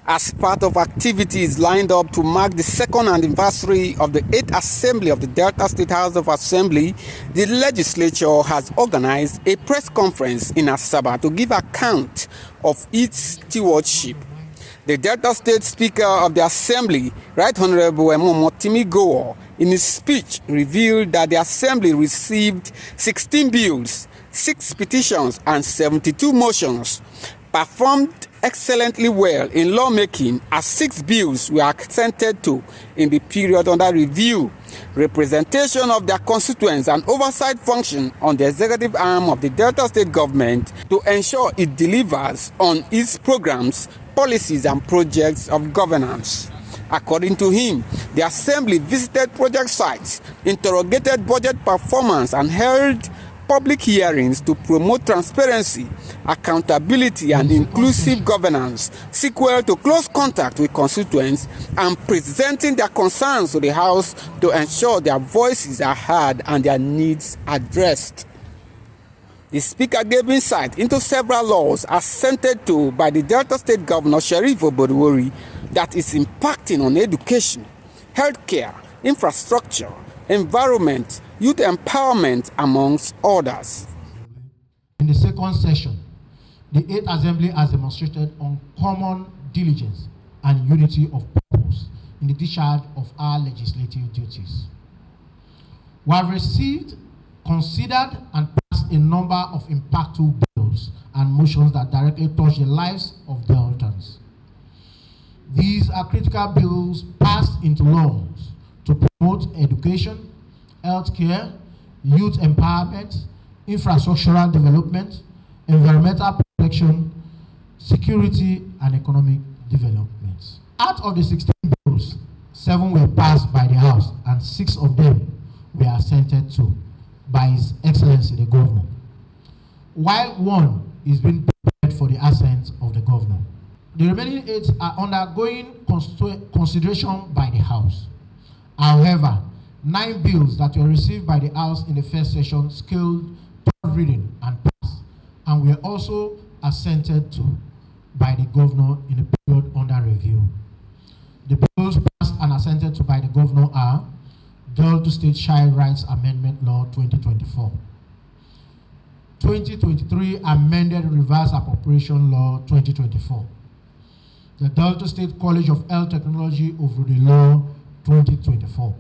As part of activities lined up to mark the second anniversary of the 8th Assembly of the Delta State House of Assembly, the legislature has organized a press conference in Asaba to give account of its stewardship. The Delta State Speaker of the Assembly, Right Honorable Emomotimi Gowo, in his speech revealed that the Assembly received 16 bills, 6 petitions, and 72 motions, performed excellently well in lawmaking as 6 bills were assented to in the period under review, representation of their constituents and oversight function on the executive arm of the Delta State government to ensure it delivers on its programs, policies and projects of governance. According to him, the Assembly visited project sites, interrogated budget performance and held public hearings to promote transparency, accountability and inclusive governance, sequel to close contact with constituents and presenting their concerns to the House to ensure their voices are heard and their needs addressed. The Speaker gave insight into several laws assented to by the Delta State Governor Sheriff Oboduwori that is impacting on education, healthcare, infrastructure, environment, youth empowerment, amongst others. In the second session, the 8th Assembly has demonstrated uncommon diligence and unity of purpose in the discharge of our legislative duties. We have received, considered, and passed a number of impactful bills and motions that directly touch the lives of Deltans. These are critical bills passed into laws to promote education, healthcare, youth empowerment, infrastructural development, environmental protection, security, and economic development. Out of the 16 bills, 7 were passed by the House, and 6 of them were assented to by His Excellency the Governor, while 1 is being prepared for the assent of the Governor. The remaining 8 are undergoing consideration by the House. However, 9 bills that were received by the House in the first session scaled third reading and passed, and were also assented to by the Governor in the period under review. The bills passed and assented to by the Governor are Delta State Child Rights Amendment Law 2024, 2023 Amended Reverse Appropriation Law 2024, the Delta State College of Health Technology Overlay Law 2024,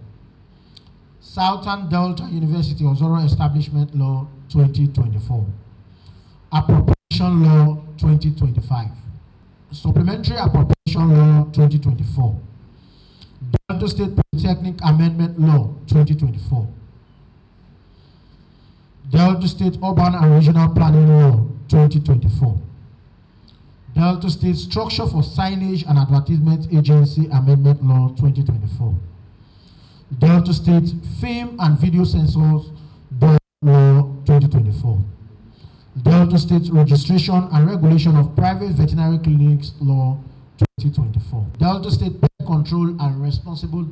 Southern Delta University Ozoro Establishment Law 2024, Appropriation Law 2025, Supplementary Appropriation Law 2024, Delta State Polytechnic Amendment Law 2024, Delta State Urban and Regional Planning Law 2024, Delta State Structure for Signage and Advertisement Agency Amendment Law 2024, Delta State Film and Video Censors Law 2024, Delta State Registration and Regulation of Private Veterinary Clinics Law 2024, Delta State Pet Control and Responsible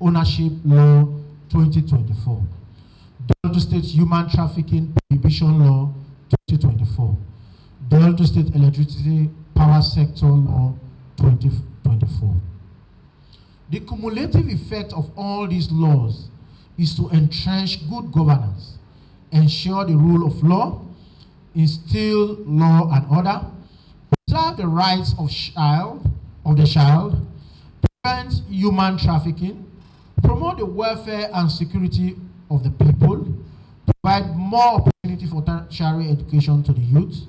Ownership Law 2024, Delta State Human Trafficking Prohibition Law 2024, Delta State Electricity Power Sector Law 2024. The cumulative effect of all these laws is to entrench good governance, ensure the rule of law, instill law and order, preserve the rights of the child, prevent human trafficking, promote the welfare and security of the people, provide more opportunity for tertiary education to the youth,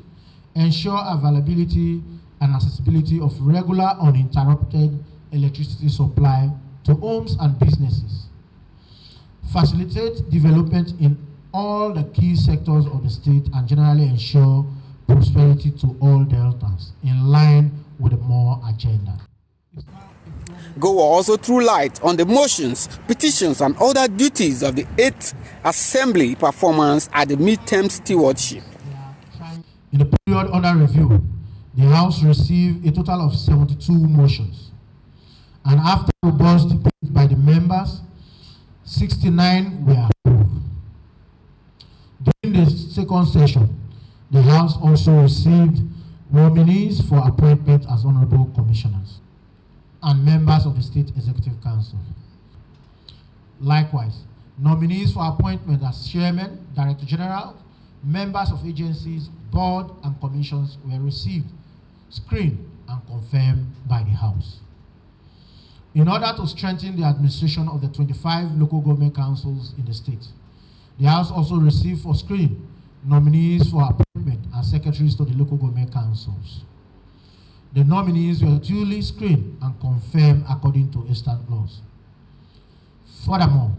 ensure availability and accessibility of regular uninterrupted electricity supply to homes and businesses, facilitate development in all the key sectors of the state, and generally ensure prosperity to all Deltans in line with the MORE agenda. Gowo also threw light on the motions, petitions, and other duties of the 8th Assembly performance at the midterm stewardship. In the period under review, the House received a total of 72 motions, and after robust debate by the members, 69 were approved. During the second session, the House also received Nominees for appointment as honorable commissioners and members of the State Executive Council. Likewise, nominees for appointment as chairman, director general, members of agencies, board, and commissions were received, screened, and confirmed by the House. In order to strengthen the administration of the 25 local government councils in the state, the House also received for screening nominees for appointment as secretaries to the local government councils. The nominees were duly screened and confirmed according to instant laws. Furthermore,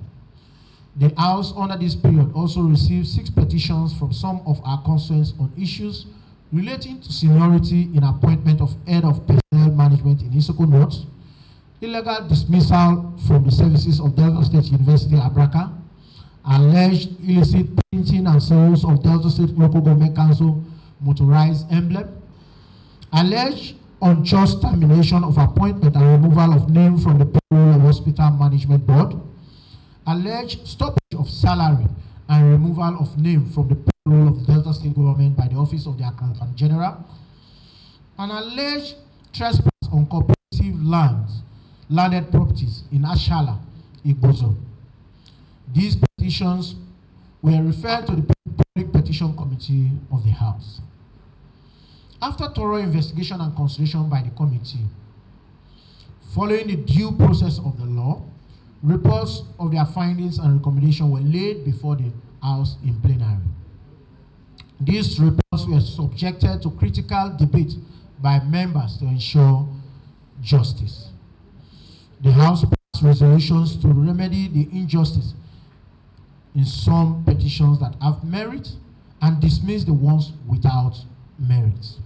the House under this period also received 6 petitions from some of our constituents on issues relating to seniority in appointment of head of personnel management in Isoko North, illegal dismissal from the services of Delta State University, Abraka, alleged illicit printing and sales of Delta State Local Government Council motorized emblem, alleged unjust termination of appointment and removal of name from the payroll of Hospital Management Board, alleged stoppage of salary and removal of name from the payroll of the Delta State Government by the Office of the Accountant General, and alleged trespass on cooperative landed properties in Ashala, Igbozo. These petitions were referred to the Public Petition Committee of the House. After thorough investigation and consideration by the committee, following the due process of the law, reports of their findings and recommendations were laid before the House in plenary. These reports were subjected to critical debate by members to ensure justice. The House passed resolutions to remedy the injustice in some petitions that have merit and dismiss the ones without merit.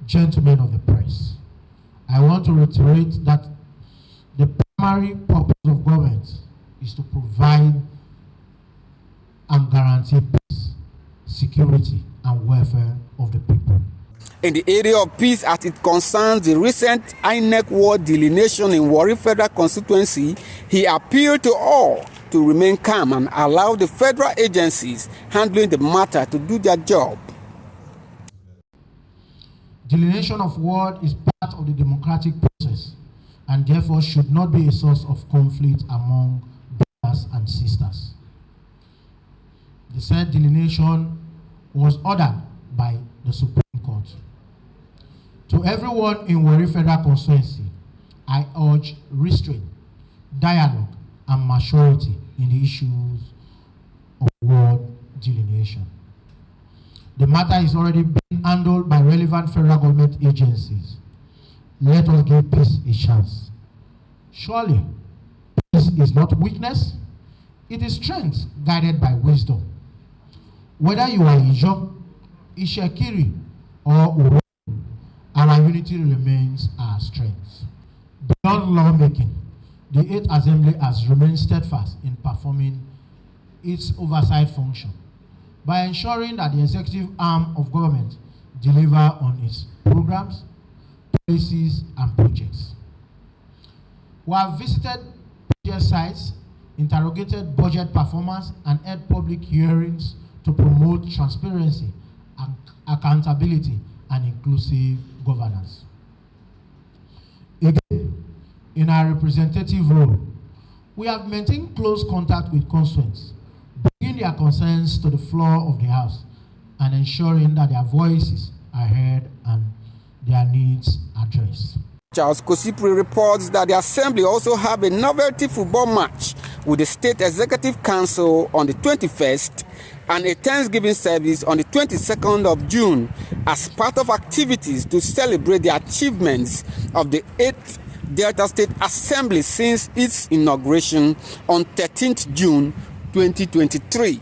Gentlemen of the press, I want to reiterate that the primary purpose of government is to provide and guarantee peace, security, and welfare of the people. In the area of peace as it concerns the recent INEC ward delineation in Warri Federal Constituency, he appealed to all to remain calm and allow the federal agencies handling the matter to do their job. Delineation of ward is part of the democratic process and therefore should not be a source of conflict among brothers and sisters. The said delineation was ordered by the Supreme Court. To everyone in Warri Federal Constituency, I urge restraint, dialogue, and maturity in the issues of ward delineation. The matter is already being handled by relevant federal government agencies. Let us give peace a chance. Surely, peace is not weakness, it is strength guided by wisdom. Whether you are Ijo, Ishekiri, or Uro, our unity remains our strength. Beyond lawmaking, the 8th Assembly has remained steadfast in performing its oversight function by ensuring that the executive arm of government deliver on its programs, policies, and projects. We have visited project sites, interrogated budget performance, and held public hearings to promote transparency, accountability, and inclusive governance. Again, in our representative role, we have maintained close contact with constituents, bringing their concerns to the floor of the House and ensuring that their voices are heard and their needs addressed. Charles Kosipri reports that the Assembly also have a novelty football match with the State Executive Council on the 21st and a Thanksgiving service on the 22nd of June as part of activities to celebrate the achievements of the 8th Delta State Assembly since its inauguration on 13th June 2023.